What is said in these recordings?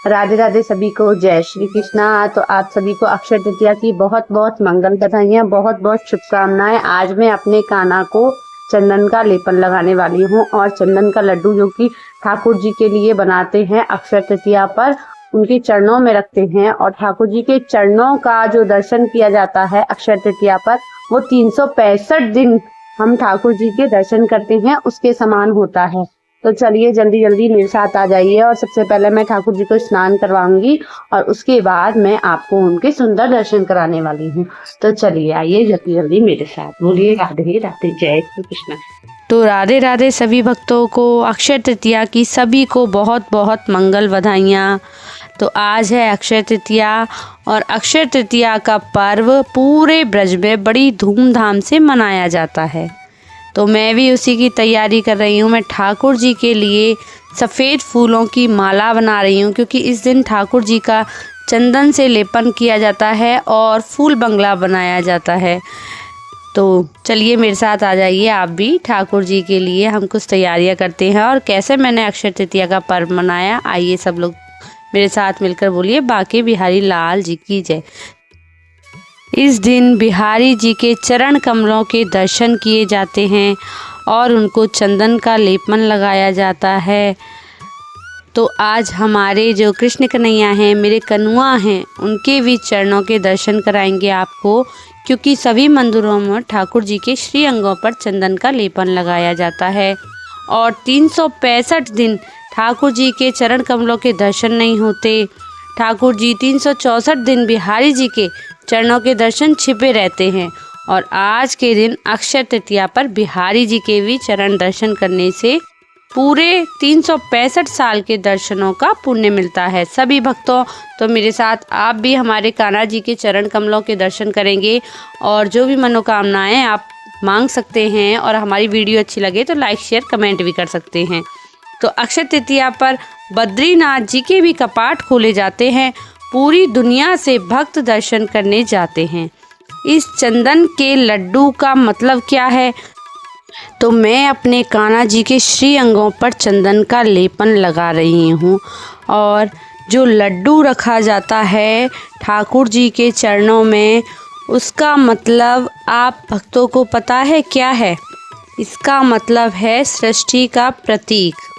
राधे राधे सभी को, जय श्री कृष्णा। तो आप सभी को अक्षय तृतीया की बहुत बहुत मंगल बधाइयाँ, बहुत बहुत शुभकामनाएं। आज मैं अपने कान्हा को चंदन का लेपन लगाने वाली हूँ और चंदन का लड्डू जो कि ठाकुर जी के लिए बनाते हैं अक्षय तृतीया पर, उनके चरणों में रखते हैं। और ठाकुर जी के चरणों का जो दर्शन किया जाता है अक्षय तृतीया पर, वो 365 दिन हम ठाकुर जी के दर्शन करते हैं उसके समान होता है। तो चलिए जल्दी जल्दी मेरे साथ आ जाइए। और सबसे पहले मैं ठाकुर जी को स्नान करवाऊंगी और उसके बाद मैं आपको उनके सुंदर दर्शन कराने वाली हूँ। तो चलिए आइए जल्दी जल्दी मेरे साथ। बोलिए राधे राधे, जय श्री कृष्ण। तो राधे राधे सभी भक्तों को अक्षय तृतीया की सभी को बहुत बहुत मंगल बधाइयाँ। तो आज है अक्षय तृतीया और अक्षय तृतीया का पर्व पूरे ब्रज में बड़ी धूमधाम से मनाया जाता है। तो मैं भी उसी की तैयारी कर रही हूँ। मैं ठाकुर जी के लिए सफ़ेद फूलों की माला बना रही हूँ, क्योंकि इस दिन ठाकुर जी का चंदन से लेपन किया जाता है और फूल बंगला बनाया जाता है। तो चलिए मेरे साथ आ जाइए आप भी। ठाकुर जी के लिए हम कुछ तैयारियां करते हैं और कैसे मैंने अक्षय तृतीया का पर्व मनाया, आइए सब लोग मेरे साथ मिलकर बोलिए बांके बिहारी लाल जी की जय। इस दिन बिहारी जी के चरण कमलों के दर्शन किए जाते हैं और उनको चंदन का लेपन लगाया जाता है। तो आज हमारे जो कृष्ण कन्हैया हैं, मेरे कनुआ हैं, उनके भी चरणों के दर्शन कराएंगे आपको, क्योंकि सभी मंदिरों में ठाकुर जी के श्री अंगों पर चंदन का लेपन लगाया जाता है। और 365 दिन ठाकुर जी के चरण कमलों के दर्शन नहीं होते। ठाकुर जी 364 दिन बिहारी जी के चरणों के दर्शन छिपे रहते हैं। और आज के दिन अक्षय तृतीया पर बिहारी जी के भी चरण दर्शन करने से पूरे 365 साल के दर्शनों का पुण्य मिलता है। सभी भक्तों, तो मेरे साथ आप भी हमारे कान्हा जी के चरण कमलों के दर्शन करेंगे और जो भी मनोकामनाएं आप मांग सकते हैं। और हमारी वीडियो अच्छी लगे तो लाइक शेयर कमेंट भी कर सकते हैं। तो अक्षय तृतीया पर बद्रीनाथ जी के भी कपाट खोले जाते हैं। पूरी दुनिया से भक्त दर्शन करने जाते हैं। इस चंदन के लड्डू का मतलब क्या है? तो मैं अपने कान्हा जी के श्री अंगों पर चंदन का लेपन लगा रही हूँ। और जो लड्डू रखा जाता है ठाकुर जी के चरणों में, उसका मतलब आप भक्तों को पता है क्या है? इसका मतलब है सृष्टि का प्रतीक।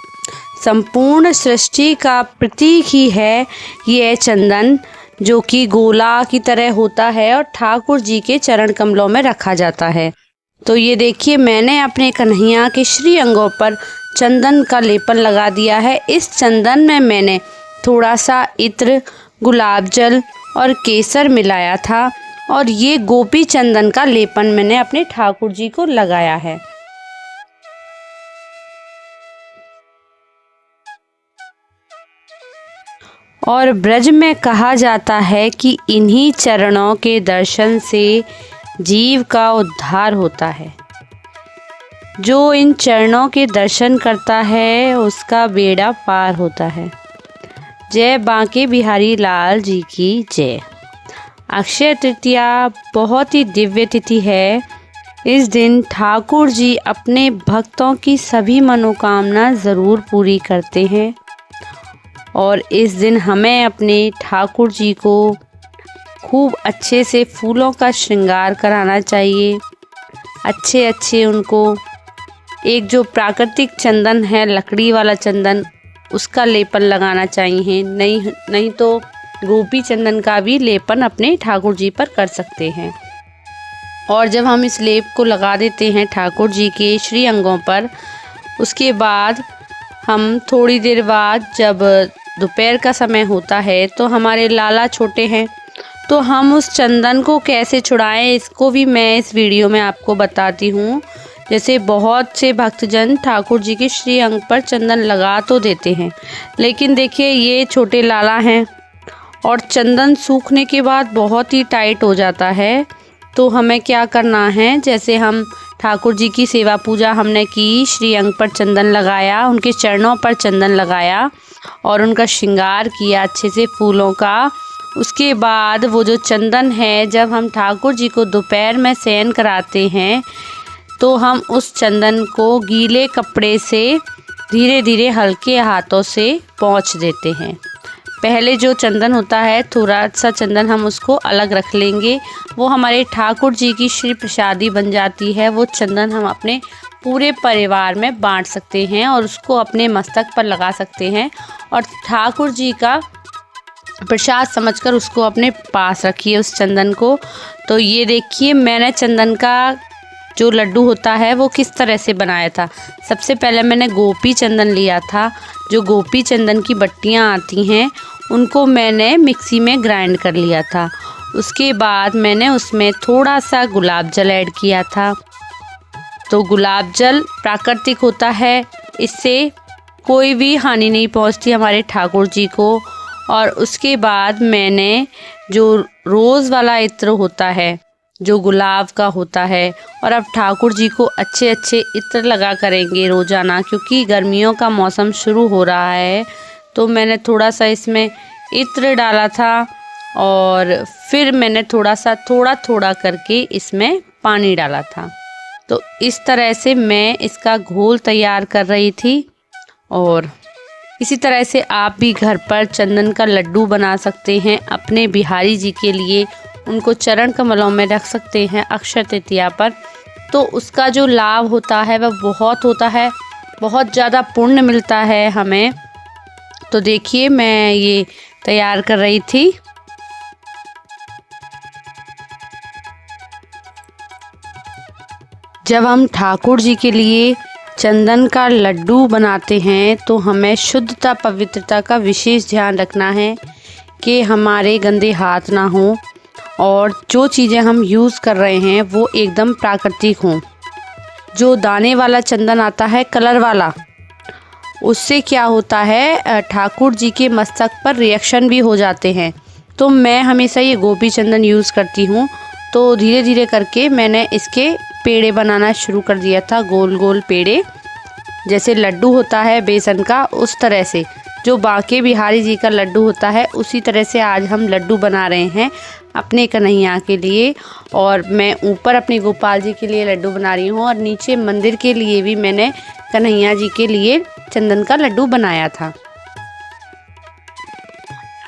संपूर्ण सृष्टि का प्रतीक ही है ये चंदन, जो कि गोला की तरह होता है और ठाकुर जी के चरण कमलों में रखा जाता है। तो ये देखिए, मैंने अपने कन्हैया के श्री अंगों पर चंदन का लेपन लगा दिया है। इस चंदन में मैंने थोड़ा सा इत्र, गुलाब जल और केसर मिलाया था और ये गोपी चंदन का लेपन मैंने अपने ठाकुर जी को लगाया है। और ब्रज में कहा जाता है कि इन्हीं चरणों के दर्शन से जीव का उद्धार होता है। जो इन चरणों के दर्शन करता है उसका बेड़ा पार होता है। जय बांके बिहारी लाल जी की जय। अक्षय तृतीया बहुत ही दिव्य तिथि है। इस दिन ठाकुर जी अपने भक्तों की सभी मनोकामना ज़रूर पूरी करते हैं। और इस दिन हमें अपने ठाकुर जी को खूब अच्छे से फूलों का श्रृंगार कराना चाहिए। अच्छे अच्छे उनको एक जो प्राकृतिक चंदन है, लकड़ी वाला चंदन, उसका लेपन लगाना चाहिए। नहीं तो गोपी चंदन का भी लेपन अपने ठाकुर जी पर कर सकते हैं। और जब हम इस लेप को लगा देते हैं ठाकुर जी के श्री अंगों पर, उसके बाद हम थोड़ी देर बाद, जब दोपहर का समय होता है, तो हमारे लाला छोटे हैं, तो हम उस चंदन को कैसे छुड़ाएं, इसको भी मैं इस वीडियो में आपको बताती हूँ। जैसे बहुत से भक्तजन ठाकुर जी के श्री अंग पर चंदन लगा तो देते हैं, लेकिन देखिए ये छोटे लाला हैं और चंदन सूखने के बाद बहुत ही टाइट हो जाता है। तो हमें क्या करना है, जैसे हम ठाकुर जी की सेवा पूजा हमने की, श्री अंग पर चंदन लगाया, उनके चरणों पर चंदन लगाया और उनका श्रृंगार किया अच्छे से फूलों का। उसके बाद वो जो चंदन है, जब हम ठाकुर जी को दोपहर में शयन कराते हैं, तो हम उस चंदन को गीले कपड़े से धीरे धीरे हल्के हाथों से पोंछ देते हैं। पहले जो चंदन होता है, थोड़ा सा चंदन हम उसको अलग रख लेंगे। वो हमारे ठाकुर जी की श्री प्रसादी बन जाती है। वो चंदन हम अपने पूरे परिवार में बांट सकते हैं और उसको अपने मस्तक पर लगा सकते हैं और ठाकुर जी का प्रसाद समझकर उसको अपने पास रखिए उस चंदन को। तो ये देखिए, मैंने चंदन का जो लड्डू होता है वो किस तरह से बनाया था। सबसे पहले मैंने गोपी चंदन लिया था। जो गोपी चंदन की बट्टियाँ आती हैं उनको मैंने मिक्सी में ग्राइंड कर लिया था। उसके बाद मैंने उसमें थोड़ा सा गुलाब जल ऐड किया था। तो गुलाब जल प्राकृतिक होता है, इससे कोई भी हानि नहीं पहुंचती हमारे ठाकुर जी को। और उसके बाद मैंने जो रोज़ वाला इत्र होता है, जो गुलाब का होता है, और अब ठाकुर जी को अच्छे अच्छे इत्र लगा करेंगे रोज़ाना, क्योंकि गर्मियों का मौसम शुरू हो रहा है। तो मैंने थोड़ा सा इसमें इत्र डाला था और फिर मैंने थोड़ा थोड़ा करके इसमें पानी डाला था। तो इस तरह से मैं इसका घोल तैयार कर रही थी। और इसी तरह से आप भी घर पर चंदन का लड्डू बना सकते हैं अपने बिहारी जी के लिए। उनको चरण कमलों में रख सकते हैं अक्षय तृतीया पर। तो उसका जो लाभ होता है वह बहुत होता है, बहुत ज़्यादा पुण्य मिलता है हमें। तो देखिए, मैं ये तैयार कर रही थी। जब हम ठाकुर जी के लिए चंदन का लड्डू बनाते हैं तो हमें शुद्धता पवित्रता का विशेष ध्यान रखना है कि हमारे गंदे हाथ ना हों और जो चीज़ें हम यूज़ कर रहे हैं वो एकदम प्राकृतिक हों। जो दाने वाला चंदन आता है, कलर वाला, उससे क्या होता है, ठाकुर जी के मस्तक पर रिएक्शन भी हो जाते हैं। तो मैं हमेशा ये गोपी चंदन यूज़ करती हूँ। तो धीरे धीरे करके मैंने इसके पेड़े बनाना शुरू कर दिया था, गोल गोल पेड़े, जैसे लड्डू होता है बेसन का, उस तरह से जो बांके बिहारी जी का लड्डू होता है उसी तरह से आज हम लड्डू बना रहे हैं अपने कन्हैया के लिए। और मैं ऊपर अपने गोपाल जी के लिए लड्डू बना रही हूँ और नीचे मंदिर के लिए भी मैंने कन्हैया जी के लिए चंदन का लड्डू बनाया था।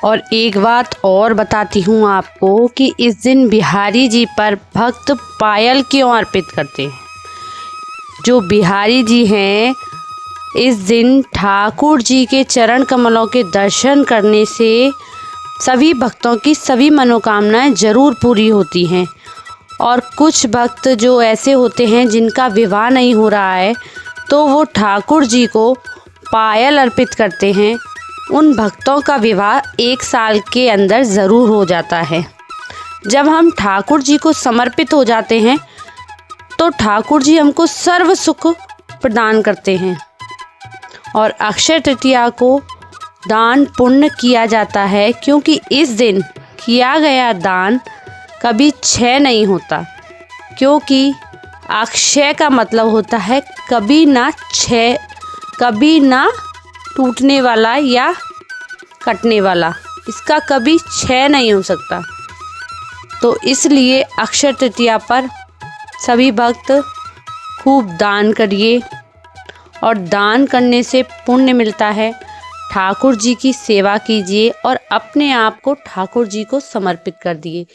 और एक बात और बताती हूँ आपको कि इस दिन बिहारी जी पर भक्त पायल क्यों अर्पित करते हैं। जो बिहारी जी हैं, इस दिन ठाकुर जी के चरण कमलों के दर्शन करने से सभी भक्तों की सभी मनोकामनाएं ज़रूर पूरी होती हैं। और कुछ भक्त जो ऐसे होते हैं जिनका विवाह नहीं हो रहा है, तो वो ठाकुर जी को पायल अर्पित करते हैं। उन भक्तों का विवाह 1 साल के अंदर ज़रूर हो जाता है। जब हम ठाकुर जी को समर्पित हो जाते हैं तो ठाकुर जी हमको सर्व सुख प्रदान करते हैं। और अक्षय तृतीया को दान पुण्य किया जाता है, क्योंकि इस दिन किया गया दान कभी क्षय नहीं होता। क्योंकि अक्षय का मतलब होता है कभी ना क्षय, कभी ना टूटने वाला या कटने वाला, इसका कभी क्षय नहीं हो सकता। तो इसलिए अक्षय तृतीया पर सभी भक्त खूब दान करिए और दान करने से पुण्य मिलता है। ठाकुर जी की सेवा कीजिए और अपने आप को ठाकुर जी को समर्पित कर दिए,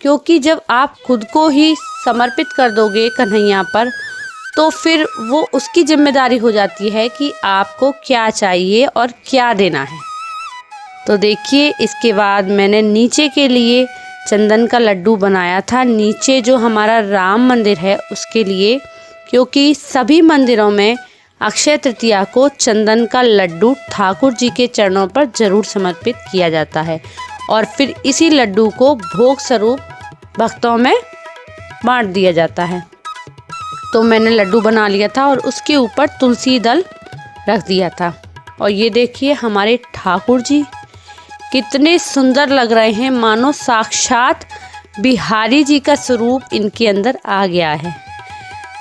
क्योंकि जब आप खुद को ही समर्पित कर दोगे कन्हैया पर तो फिर वो उसकी जिम्मेदारी हो जाती है कि आपको क्या चाहिए और क्या देना है। तो देखिए, इसके बाद मैंने नीचे के लिए चंदन का लड्डू बनाया था, नीचे जो हमारा राम मंदिर है उसके लिए, क्योंकि सभी मंदिरों में अक्षय तृतीया को चंदन का लड्डू ठाकुर जी के चरणों पर जरूर समर्पित किया जाता है और फिर इसी लड्डू को भोग स्वरूप भक्तों में बांट दिया जाता है। तो मैंने लड्डू बना लिया था और उसके ऊपर तुलसी दल रख दिया था। और ये देखिए, हमारे ठाकुर जी कितने सुंदर लग रहे हैं, मानो साक्षात बिहारी जी का स्वरूप इनके अंदर आ गया है।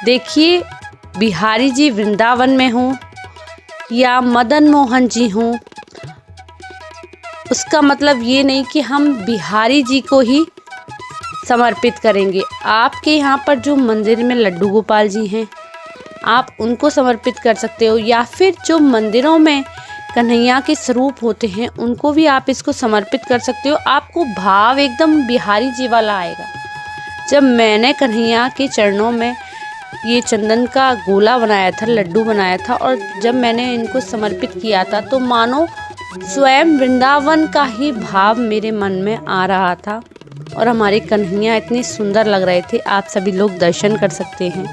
देखिए, बिहारी जी वृंदावन में हों या मदन मोहन जी हों, उसका मतलब ये नहीं कि हम बिहारी जी को ही समर्पित करेंगे। आपके यहाँ पर जो मंदिर में लड्डू गोपाल जी हैं, आप उनको समर्पित कर सकते हो, या फिर जो मंदिरों में कन्हैया के स्वरूप होते हैं उनको भी आप इसको समर्पित कर सकते हो। आपको भाव एकदम बिहारी जी वाला आएगा। जब मैंने कन्हैया के चरणों में ये चंदन का गोला बनाया था, लड्डू बनाया था, और जब मैंने इनको समर्पित किया था तो मानो स्वयं वृंदावन का ही भाव मेरे मन में आ रहा था। और हमारे कन्हैया इतने सुंदर लग रहे थे, आप सभी लोग दर्शन कर सकते हैं,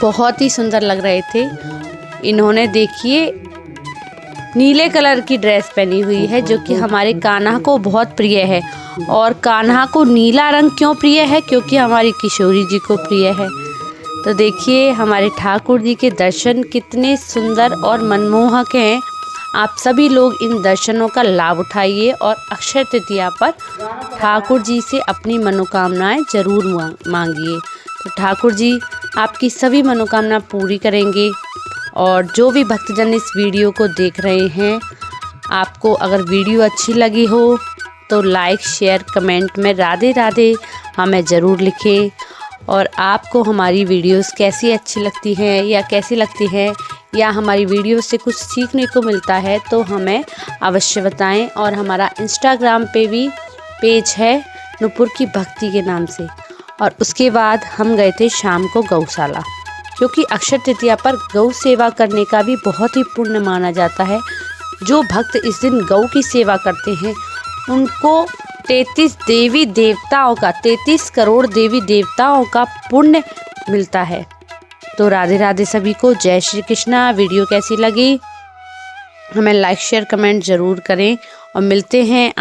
बहुत ही सुंदर लग रहे थे। इन्होंने देखिए नीले कलर की ड्रेस पहनी हुई है जो कि हमारे कान्हा को बहुत प्रिय है। और कान्हा को नीला रंग क्यों प्रिय है? क्योंकि हमारी किशोरी जी को प्रिय है। तो देखिए हमारे ठाकुर जी के दर्शन कितने सुंदर और मनमोहक हैं। आप सभी लोग इन दर्शनों का लाभ उठाइए और अक्षय तृतीया पर ठाकुर जी से अपनी मनोकामनाएं जरूर मांगिए। तो ठाकुर जी आपकी सभी मनोकामना पूरी करेंगे। और जो भी भक्तजन इस वीडियो को देख रहे हैं, आपको अगर वीडियो अच्छी लगी हो तो लाइक शेयर कमेंट में राधे राधे हमें ज़रूर लिखें। और आपको हमारी वीडियोस कैसी अच्छी लगती हैं या कैसी लगती हैं, या हमारी वीडियो से कुछ सीखने को मिलता है तो हमें अवश्य बताएं। और हमारा इंस्टाग्राम पे भी पेज है नुपुर की भक्ति के नाम से। और उसके बाद हम गए थे शाम को गौशाला, क्योंकि अक्षय तृतीया पर गौ सेवा करने का भी बहुत ही पुण्य माना जाता है। जो भक्त इस दिन गौ की सेवा करते हैं उनको 33 देवी देवताओं का 33 करोड़ देवी देवताओं का पुण्य मिलता है। तो राधे राधे सभी को, जय श्री कृष्णा। वीडियो कैसी लगी हमें लाइक शेयर कमेंट ज़रूर करें और मिलते हैं